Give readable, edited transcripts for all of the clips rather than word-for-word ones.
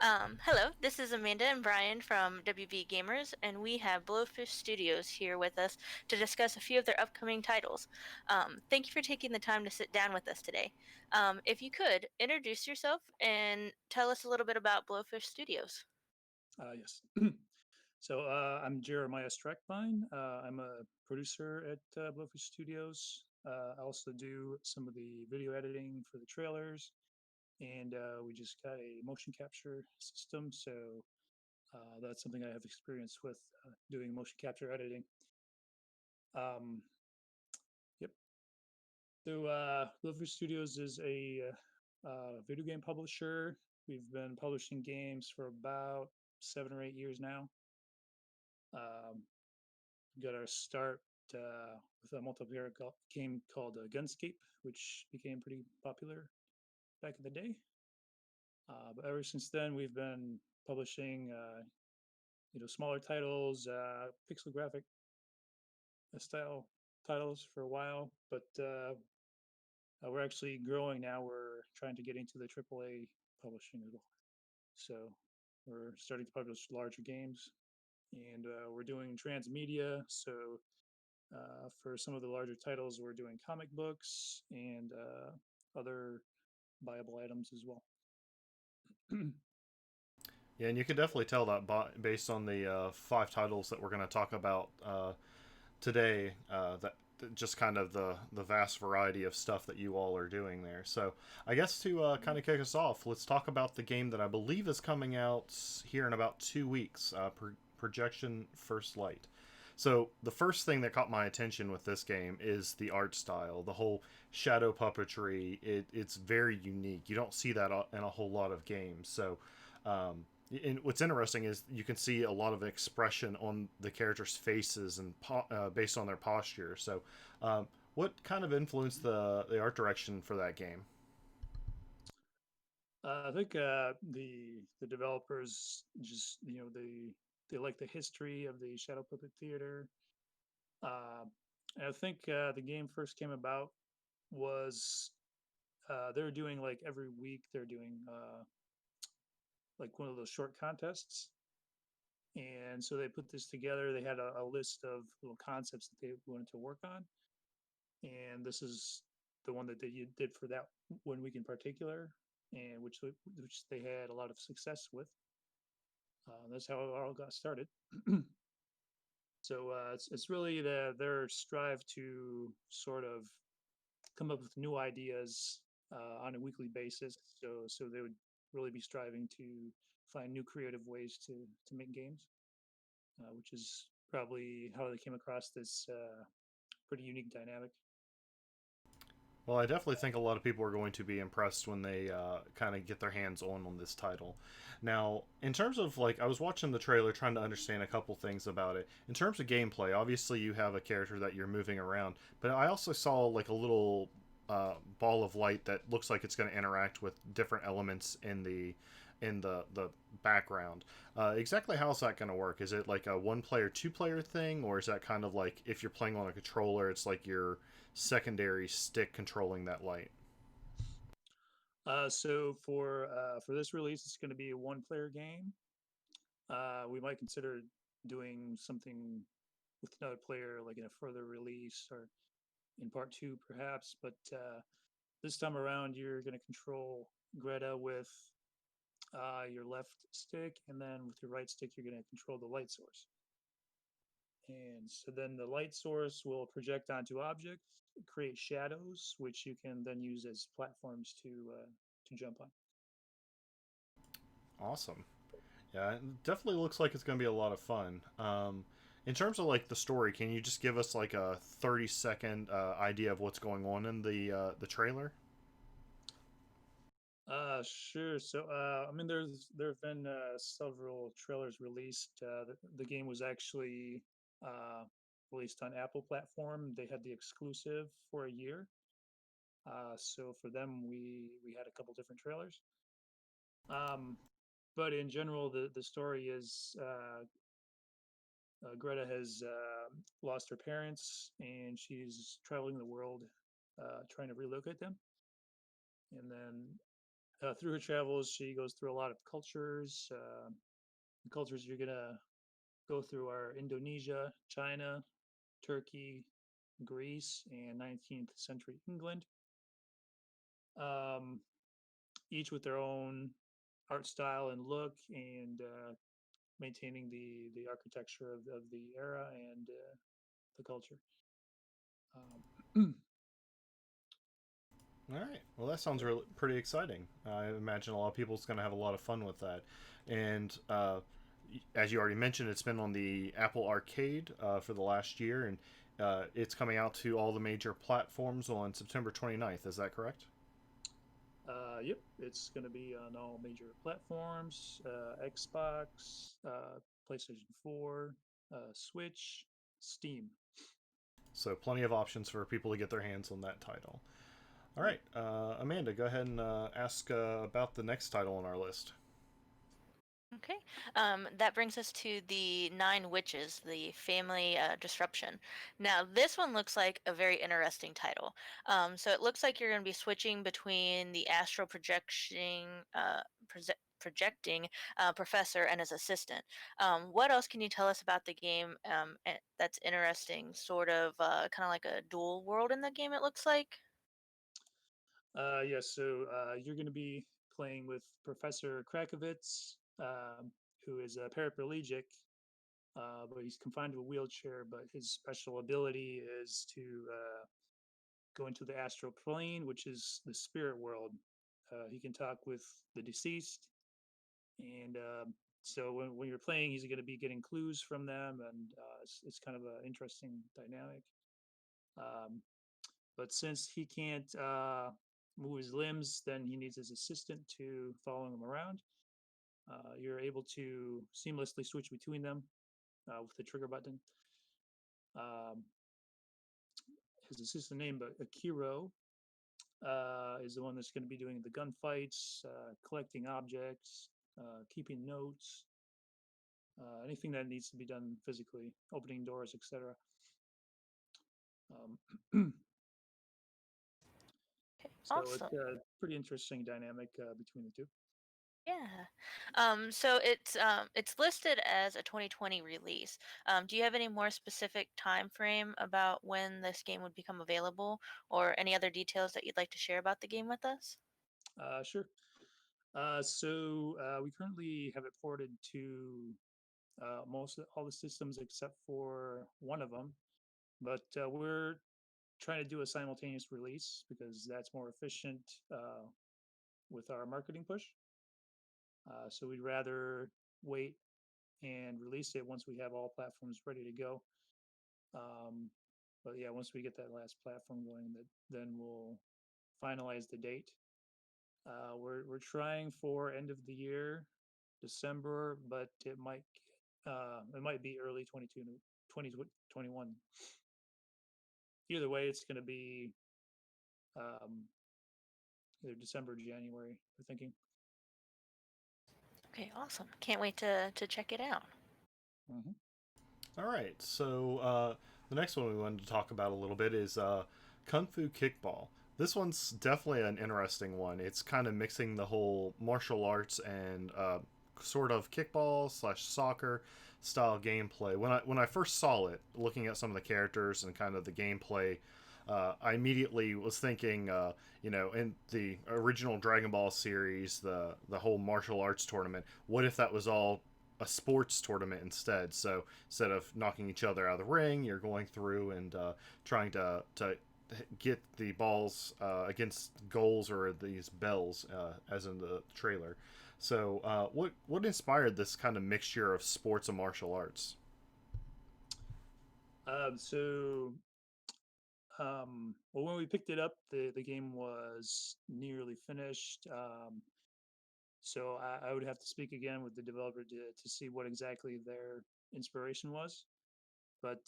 Hello, this is Amanda and Brian from WVGamers, and we have Blowfish Studios here with us to discuss a few of their upcoming titles. Thank you for taking the time to sit down with us today. If you could, introduce yourself and tell us a little bit about Blowfish Studios. Yes. I'm Jeremiah Streckbein. I'm a producer at Blowfish Studios. I also do some of the video editing for the trailers, and we just got a motion capture system, so that's something I have experience with doing motion capture editing. Um, yep. Blowfish Studios is a video game publisher. We've been publishing games for about 7 or 8 years now. Um, got our start with a multiplayer game called Gunscape, which became pretty popular back in the day. But ever since then, we've been publishing, smaller titles, pixel graphic style titles for a while. But we're actually growing now. We're trying to get into the AAA publishing as well. So we're starting to publish larger games, and we're doing transmedia. So for some of the larger titles, we're doing comic books and other buyable items as well. Yeah, and you can definitely tell that based on the five titles that we're going to talk about today. That just kind of the vast variety of stuff that you all are doing there. So I guess to kind of kick us off, let's talk about the game that I believe is coming out here in about 2 weeks. Projection First Light. So the first thing that caught my attention with this game is the art style, the whole shadow puppetry. It's very unique. You don't see that in a whole lot of games. So um, and what's interesting is you can see a lot of expression on the characters' faces and based on their posture. So, what kind of influenced the art direction for that game? I think the developers just they like the history of the shadow puppet theater. Uh, and I think the game first came about was they're doing like every week they're doing like one of those short contests. And so they put this together. They had a list of little concepts that they wanted to work on, and this is the one that they did for that 1 week in particular, and which they had a lot of success with. That's how it all got started. So it's really their strive to sort of come up with new ideas on a weekly basis. So they would really be striving to find new creative ways to make games, which is probably how they came across this pretty unique dynamic. Well, I definitely think a lot of people are going to be impressed when they kind of get their hands on this title. Now, in terms of like, I was watching the trailer trying to understand a couple things about it. In terms of gameplay, obviously you have a character that you're moving around, but I also saw like a little ball of light that looks like it's going to interact with different elements in the background. Exactly how is that going to work? Is it like a one player, two player thing, or is that kind of like if you're playing on a controller, it's like your secondary stick controlling that light? So for this release, it's going to be a one-player game. We might consider doing something with another player, like in a further release or in part two, perhaps. But this time around, you're going to control Greta with your left stick, and then with your right stick, you're going to control the light source. And so then the light source will project onto objects, create shadows, which you can then use as platforms to jump on. Awesome. Yeah, it definitely looks like it's going to be a lot of fun. In terms of like the story, can you just give us like a 30-second idea of what's going on in the trailer? Sure. So, I mean, there have been several trailers released. The game was actually uh, released on Apple platform. They had the exclusive for a year. So for them, we had a couple different trailers. Um, but in general, the story is Greta has lost her parents, and she's traveling the world trying to relocate them. And then through her travels, she goes through a lot of cultures. The cultures you're gonna go through are Indonesia, China, Turkey, Greece, and 19th century England. Um, each with their own art style and look, and maintaining the architecture of the era and the culture. Um, All right. Well, that sounds really pretty exciting. I imagine a lot of people's going to have a lot of fun with that. And as you already mentioned, it's been on the Apple Arcade for the last year, and it's coming out to all the major platforms on September 29th. Is that correct? yep, it's going to be on all major platforms: Xbox, PlayStation 4, Switch, Steam. So, plenty of options for people to get their hands on that title. All Yep. right, Amanda, go ahead and ask about the next title on our list. Okay. That brings us to the Nine Witches, the family disruption. Now, this one looks like a very interesting title. So it looks like you're going to be switching between the astral projecting professor and his assistant. What else can you tell us about the game that's interesting? Sort of kind of like a dual world in the game, it looks like. Yes, so you're going to be playing with Professor Krakovitz, who is a paraplegic, but he's confined to a wheelchair. But his special ability is to go into the astral plane, which is the spirit world. He can talk with the deceased, and so when you're playing, he's going to be getting clues from them, and it's kind of an interesting dynamic. Um, but since he can't move his limbs, then he needs his assistant to follow him around. You're able to seamlessly switch between them with the trigger button. Um, his assistant name, but Akiro, is the one that's going to be doing the gunfights, collecting objects, keeping notes, anything that needs to be done physically, opening doors, etc. Um, Okay, so awesome. it's a pretty interesting dynamic between the two. Yeah. So it's listed as a 2020 release. Do you have any more specific time frame about when this game would become available, or any other details that you'd like to share about the game with us? Sure. We currently have it ported to most of all the systems except for one of them, but we're trying to do a simultaneous release because that's more efficient with our marketing push. So we'd rather wait and release it once we have all platforms ready to go. Um, but yeah, once we get that last platform going, then we'll finalize the date. We're trying for end of the year, December, but it might be early 2021. Either way, it's going to be um, either December or January. We're thinking. Okay, awesome. Can't wait to check it out. All right, so the next one we wanted to talk about a little bit is KungFu Kickball. This one's definitely an interesting one. It's kind of mixing the whole martial arts and sort of kickball slash soccer style gameplay. When I first saw it, looking at some of the characters and kind of the gameplay, I immediately was thinking, in the original Dragon Ball series, the whole martial arts tournament. What if that was all a sports tournament instead? So instead of knocking each other out of the ring, you're going through and trying to get the balls against goals or these bells, as in the trailer. So, what inspired this kind of mixture of sports and martial arts? Um, so, well, when we picked it up, the game was nearly finished. So I would have to speak again with the developer to see what exactly their inspiration was. But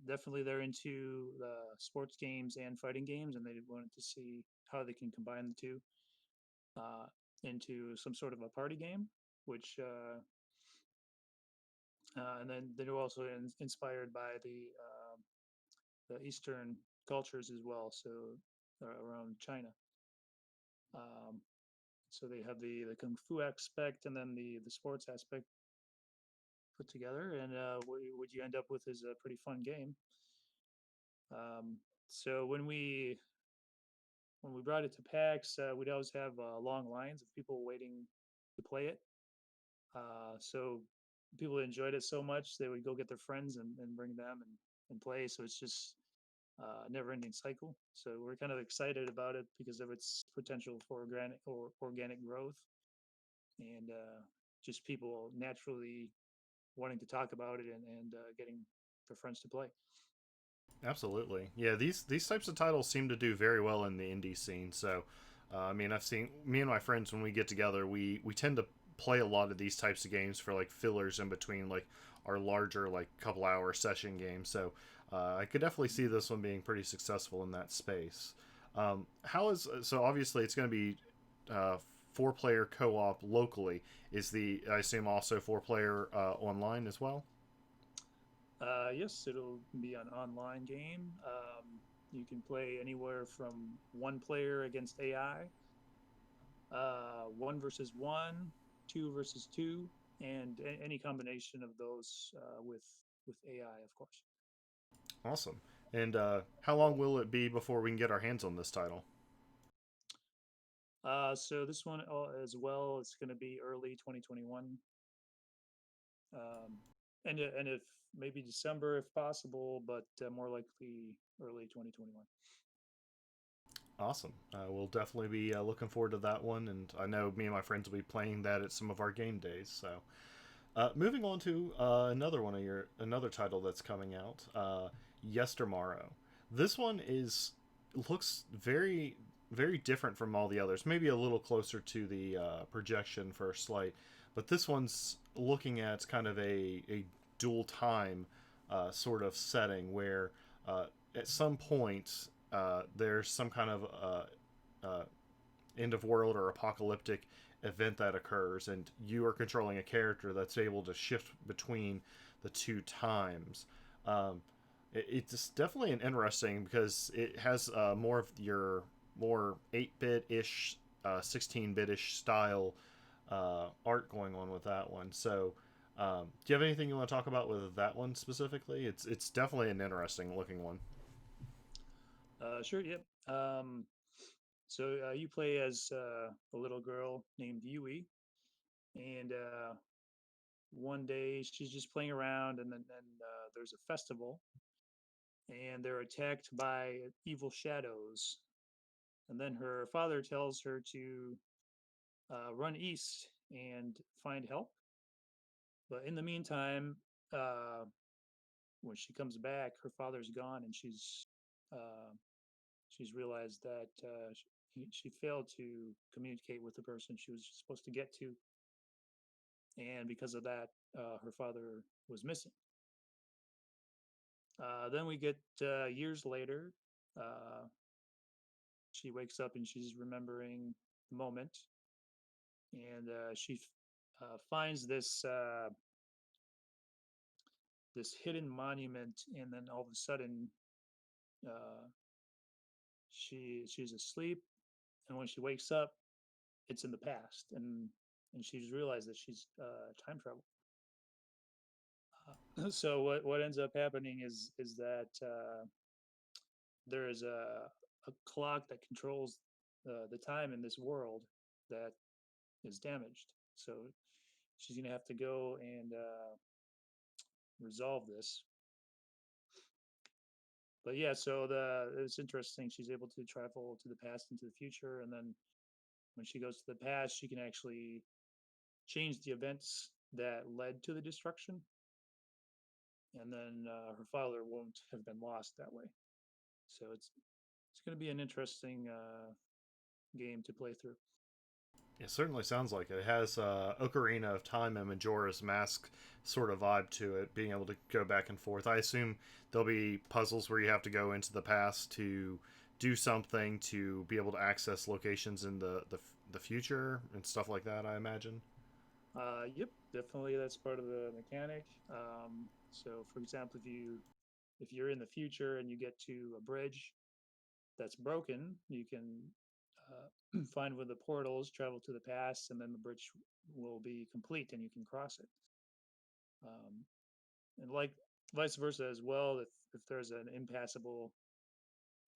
definitely they're into sports games and fighting games, and they wanted to see how they can combine the two uh, into some sort of a party game, which and then they're also inspired by the Eastern cultures as well, so around China. Um, So they have the kung fu aspect and then the sports aspect put together, and what you end up with is a pretty fun game. So when we brought it to PAX, we'd always have long lines of people waiting to play it. So people enjoyed it so much they would go get their friends and bring them and play. So it's just a never-ending cycle. So we're kind of excited about it because of its potential for organic growth and just people naturally wanting to talk about it and getting their friends to play. Absolutely. Yeah, these types of titles seem to do very well in the indie scene. So, I mean, I've seen me and my friends when we get together, we tend to play a lot of these types of games for like fillers in between like our larger like couple hour session games. So, I could definitely see this one being pretty successful in that space. How is so? Obviously, it's going to be uh, 4 player co op locally. Is the I assume also 4 player online as well? Yes, it'll be an online game. You can play anywhere from one player against AI, one versus one, two versus two, and any combination of those with AI, of course. Awesome. And how long will it be before we can get our hands on this title? So this one as well, it's going to be early 2021, and if maybe December if possible, but more likely early 2021. Awesome. We'll definitely be looking forward to that one, and I know me and my friends will be playing that at some of our game days. So, moving on to another title that's coming out, YesterMorrow. This one is looks very different from all the others. Maybe a little closer to the projection first light, but this one's looking at kind of a dual time sort of setting where at some point there's some kind of end of world or apocalyptic event that occurs, and you are controlling a character that's able to shift between the two times. Um, it's definitely an interesting because it has more of your more 8-bit ish, 16-bit ish style art going on with that one. So, do you have anything you want to talk about with that one specifically? It's definitely an interesting looking one. Sure, yep. So you play as a little girl named Yui, and one day she's just playing around, and then there's a festival, and they're attacked by evil shadows. And then her father tells her to run east and find help. But in the meantime, uh, when she comes back, her father's gone, and uh, she's realized that she failed to communicate with the person she was supposed to get to, and because of that, her father was missing. Then we get years later. Uh, she wakes up and she's remembering the moment, and she finds this hidden monument, and then all of a sudden, uh, she's asleep, and when she wakes up, it's in the past, and she's realized that she's time travel. So what ends up happening is that there is a clock that controls the time in this world that is damaged. So she's gonna have to go and resolve this. But yeah, so the it's interesting. She's able to travel to the past and to the future, and then when she goes to the past, she can actually change the events that led to the destruction, and then her father won't have been lost that way. So it's going to be an interesting game to play through. It certainly sounds like it. It has Ocarina of Time and Majora's Mask sort of vibe to it, being able to go back and forth. I assume there'll be puzzles where you have to go into the past to do something to be able to access locations in the future and stuff like that, I imagine. Yep, definitely that's part of the mechanic. So, for example, if you're in the future and you get to a bridge that's broken, you can find one of the portals, travel to the past, and then the bridge will be complete and you can cross it. Um, and like vice versa as well, if there's an impassable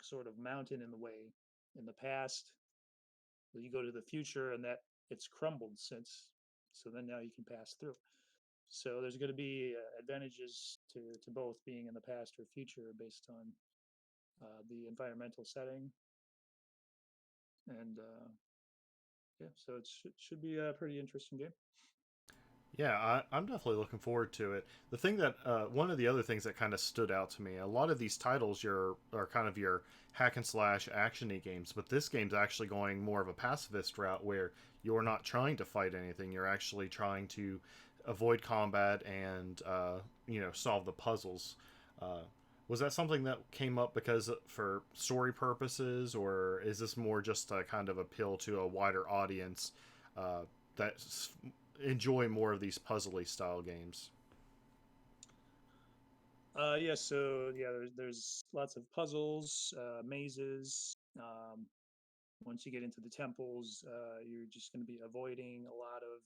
sort of mountain in the way in the past, you go to the future and that it's crumbled since, so then now you can pass through. So there's going to be advantages to both being in the past or future based on the environmental setting. And yeah, so it should be a pretty interesting game. Yeah, I'm definitely looking forward to it. The thing that one of the other things that kind of stood out to me, a lot of these titles are kind of your hack and slash actiony games, but this game's actually going more of a pacifist route where you're not trying to fight anything. You're actually trying to avoid combat and solve the puzzles. Uh, was that something that came up because for story purposes, or is this more just a kind of appeal to a wider audience that's enjoy more of these puzzly style games? Yeah, so yeah, there's lots of puzzles, mazes. Once you get into the temples, you're just going to be avoiding a lot of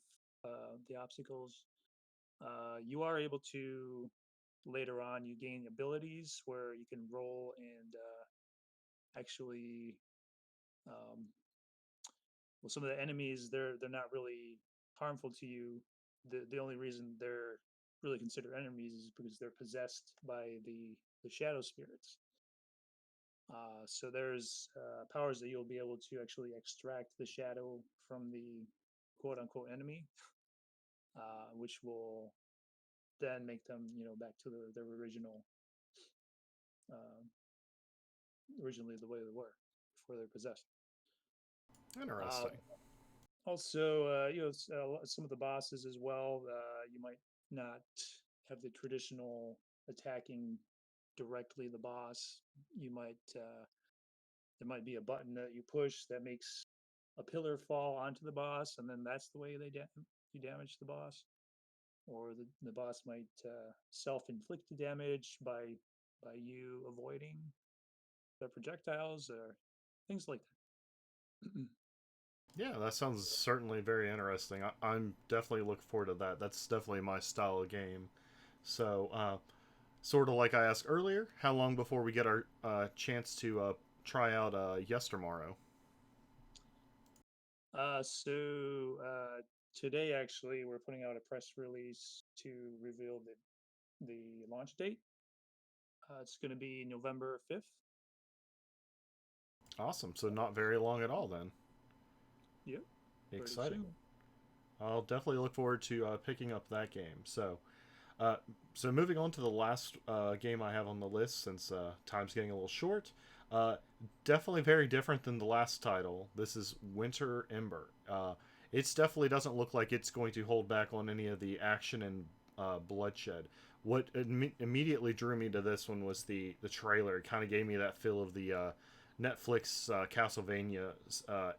the obstacles. You are able to later on you gain abilities where you can roll and actually um, well, some of the enemies they're not really harmful to you. The only reason they're really considered enemies is because they're possessed by the shadow spirits. So there's powers that you'll be able to actually extract the shadow from the quote unquote enemy, which will then make them back to their uh, originally the way they were before they're possessed. Uh, Interesting. Also, some of the bosses as well. You might not have the traditional attacking directly the boss. You might there might be a button that you push that makes a pillar fall onto the boss, and then that's the way you damage the boss. Or the boss might self-inflict the damage by you avoiding the projectiles or things like that. Yeah, that sounds certainly very interesting. I'm definitely looking forward to that. That's definitely my style of game. So, sort of like I asked earlier, how long before we get our chance to try out YesterMorrow? So today, actually, we're putting out a press release to reveal the launch date. It's going to be November 5th. Awesome. So not very long at all then. Yep, pretty Exciting. soon. I'll definitely look forward to picking up that game. Uh, so moving on to the last game I have on the list, since time's getting a little short. Uh, Definitely very different than the last title. This is Winter Ember. It definitely doesn't look like it's going to hold back on any of the action and bloodshed. What immediately drew me to this one was the trailer. It kind of gave me that feel of the Netflix Castlevania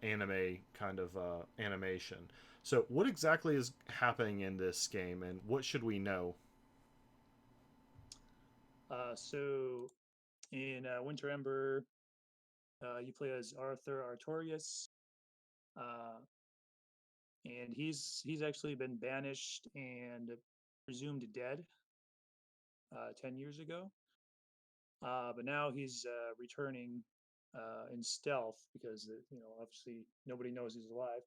anime kind of animation. So, what exactly is happening in this game, and what should we know? So in Winter Ember, you play as Arthur Artorias, uh, and he's actually been banished and presumed dead 10 years ago. But now he's returning in stealth because obviously nobody knows he's alive,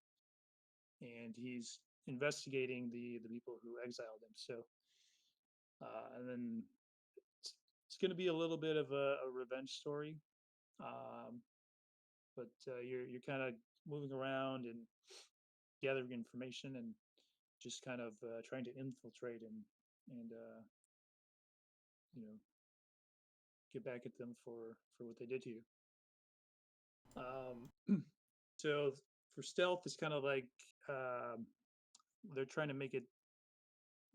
and he's investigating the people who exiled him. So and then it's going to be a little bit of a revenge story, um, but you're kind of moving around and gathering information and just kind of trying to infiltrate and you know get back at them for what they did to you. So for stealth, it's kind of like um, they're trying to make it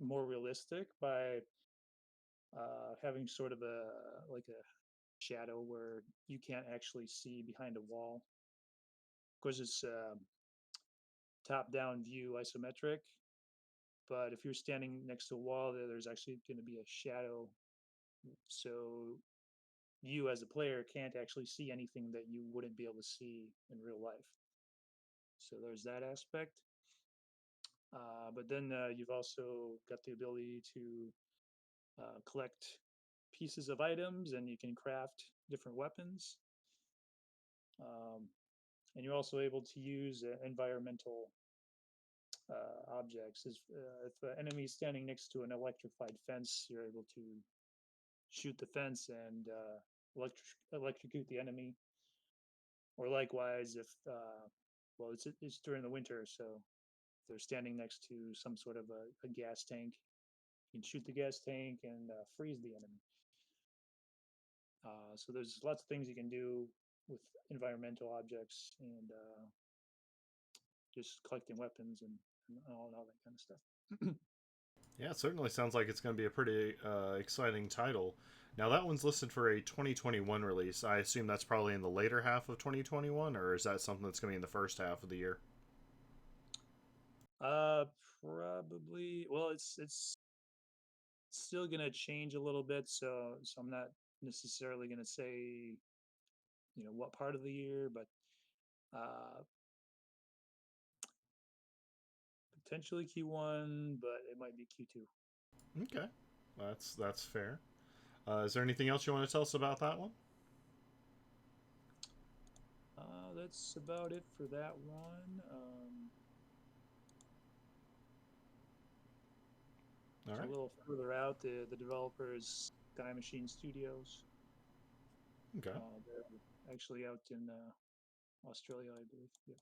more realistic by having sort of a shadow where you can't actually see behind a wall. Of course, it's top-down view isometric, but if you're standing next to a wall, there's actually going to be a shadow. So you as a player can't actually see anything that you wouldn't be able to see in real life. So there's that aspect. But then you've also got the ability to collect pieces of items, and you can craft different weapons. And you're also able to use environmental objects. If an enemy is standing next to an electrified fence, you're able to shoot the fence and electrocute the enemy. Or likewise, if well, it's during the winter, so if they're standing next to some sort of a gas tank, you can shoot the gas tank and freeze the enemy. So there's lots of things you can do with environmental objects and just collecting weapons and all that kind of stuff. Yeah, it certainly sounds like it's going to be a pretty exciting title. Now, that one's listed for a 2021 release. I assume that's probably in the later half of 2021, or is that something that's going to be in the first half of the year? Probably. Well, it's still gonna change a little bit, so I'm not necessarily gonna say, what part of the year, but uh, potentially Q1, but it might be Q2. Okay, that's fair. Is there anything else you want to tell us about that one? That's about it for that one. All So right. a little further out, the developers Time Machine Studios. Okay. They're actually out in Australia, I believe. Yeah.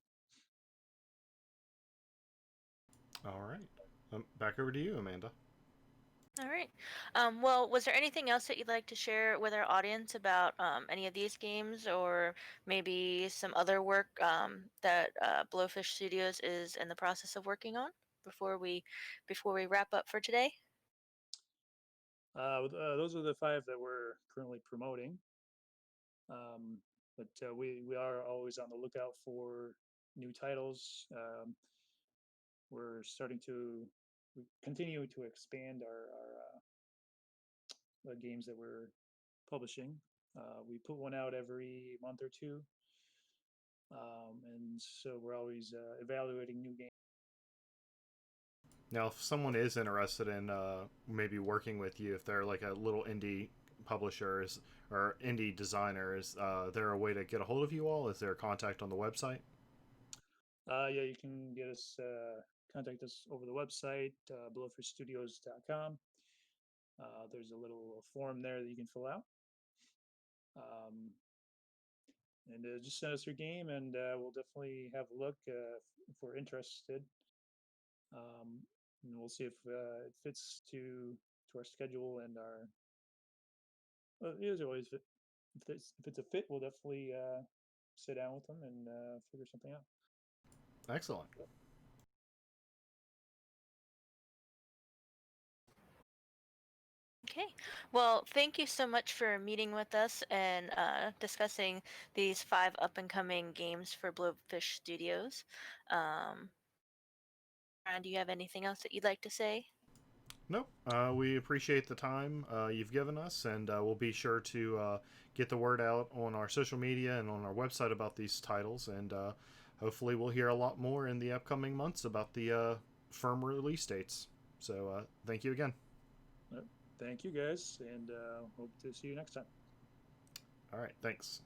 All right. Back over to you, Amanda. All right. Well, was there anything else that you'd like to share with our audience about any of these games, or maybe some other work that Blowfish Studios is in the process of working on before we wrap up for today? Those are the 5 that we're currently promoting. But we are always on the lookout for new titles. We're starting to continue to expand our games that we're publishing. We put one out every month or two, and so we're always evaluating new games. Now, if someone is interested in maybe working with you, if they're like a little indie publisher or indie designer, is there a way to get a hold of you all? Is there a contact on the website? Yeah, you can contact us over the website, blowfishstudios.com. There's a little form there that you can fill out. And just send us your game, and we'll definitely have a look if we're interested. And we'll see if it fits to our schedule and our. Well, it is always fit. If it's a fit, we'll definitely sit down with them and figure something out. Excellent. Okay. Well, thank you so much for meeting with us and discussing these 5 up and coming games for Blowfish Studios. And do you have anything else that you'd like to say? Nope. We appreciate the time you've given us, and we'll be sure to get the word out on our social media and on our website about these titles, and hopefully we'll hear a lot more in the upcoming months about the firm release dates. So thank you again. Thank you, guys, and hope to see you next time. All right. Thanks.